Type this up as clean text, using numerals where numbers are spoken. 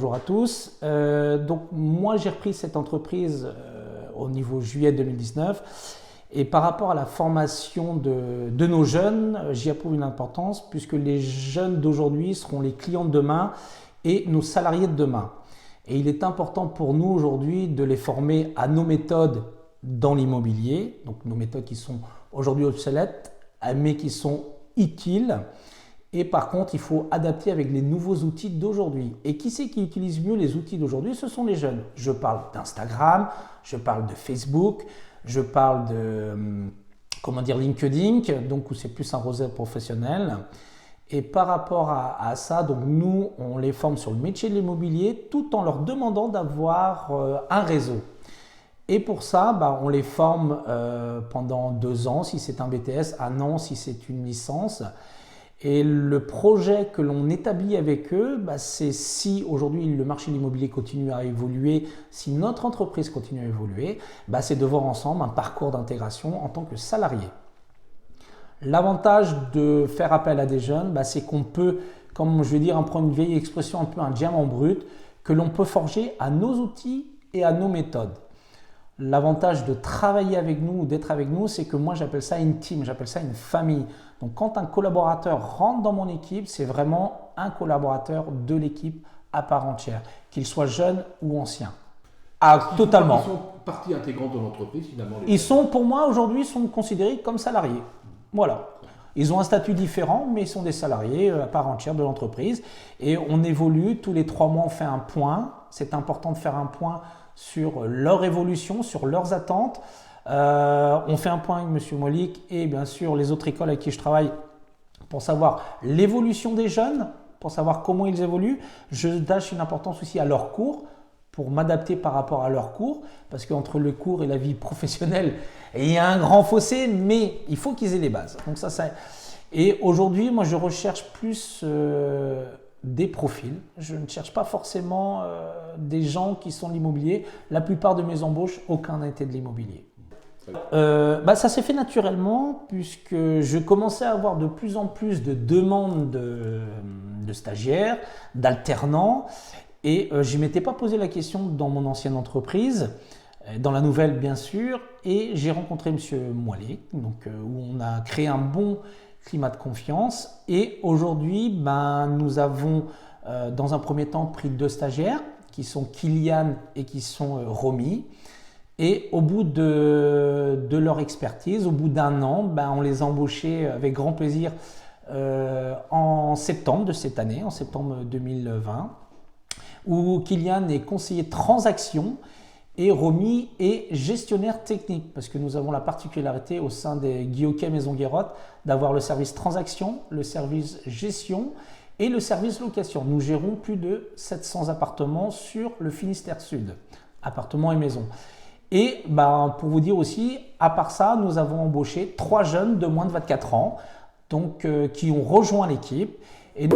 bonjour à tous. Donc moi j'ai repris cette entreprise au niveau juillet 2019 et par rapport à la formation de nos jeunes, j'y approuve une importance puisque les jeunes d'aujourd'hui seront les clients de demain et nos salariés de demain. Et il est important pour nous aujourd'hui de les former à nos méthodes dans l'immobilier, donc nos méthodes qui sont aujourd'hui obsolètes mais qui sont utiles. Et par contre, il faut adapter avec les nouveaux outils d'aujourd'hui. Et qui c'est qui utilise mieux les outils d'aujourd'hui? Ce sont les jeunes. Je parle d'Instagram, je parle de Facebook, je parle de LinkedIn, donc où c'est plus un rosette professionnel. Et par rapport à ça, donc nous, on les forme sur le métier de l'immobilier tout en leur demandant d'avoir un réseau. Et pour ça, on les forme pendant 2 ans si c'est un BTS, 1 an si c'est une licence. Et le projet que l'on établit avec eux, c'est si aujourd'hui le marché de l'immobilier continue à évoluer, si notre entreprise continue à évoluer, c'est de voir ensemble un parcours d'intégration en tant que salarié. L'avantage de faire appel à des jeunes, c'est qu'on peut, comme je vais dire, prendre une vieille expression, un peu un diamant brut, que l'on peut forger à nos outils et à nos méthodes. L'avantage de travailler avec nous ou d'être avec nous, c'est que moi j'appelle ça une team, j'appelle ça une famille. Donc quand un collaborateur rentre dans mon équipe, c'est vraiment un collaborateur de l'équipe à part entière, qu'il soit jeune ou ancien. Totalement. Ils sont partie intégrante de l'entreprise finalement. Ils sont, pour moi aujourd'hui, sont considérés comme salariés. Voilà. Ils ont un statut différent, mais ils sont des salariés à part entière de l'entreprise. Et on évolue, tous les 3 mois on fait un point. C'est important de faire un point sur leur évolution, sur leurs attentes. On fait un point avec M. Molik et bien sûr les autres écoles avec qui je travaille pour savoir l'évolution des jeunes, pour savoir comment ils évoluent. Je donne une importance aussi à leurs cours pour m'adapter par rapport à leurs cours parce qu'entre le cours et la vie professionnelle, il y a un grand fossé, mais il faut qu'ils aient les bases. Donc ça. Et aujourd'hui, moi je recherche plus des profils. Je ne cherche pas forcément des gens qui sont de l'immobilier. La plupart de mes embauches, aucun n'a été de l'immobilier. Ça s'est fait naturellement puisque je commençais à avoir de plus en plus de demandes de stagiaires, d'alternants et je ne m'étais pas posé la question dans mon ancienne entreprise, dans la nouvelle bien sûr, et j'ai rencontré M. Moillet, donc, où on a créé un bon climat de confiance et aujourd'hui nous avons dans un premier temps pris 2 stagiaires qui sont Kylian et qui sont Romy et au bout de leur expertise, au bout d'1 an, on les a embauchés avec grand plaisir en septembre de cette année, en septembre 2020 où Kylian est conseiller transaction et Romy est gestionnaire technique parce que nous avons la particularité au sein des Guillauquet Maison Guérotte d'avoir le service transaction, le service gestion et le service location. Nous gérons plus de 700 appartements sur le Finistère Sud, appartements et maisons. Et pour vous dire aussi, à part ça, nous avons embauché 3 jeunes de moins de 24 ans donc, qui ont rejoint l'équipe. Et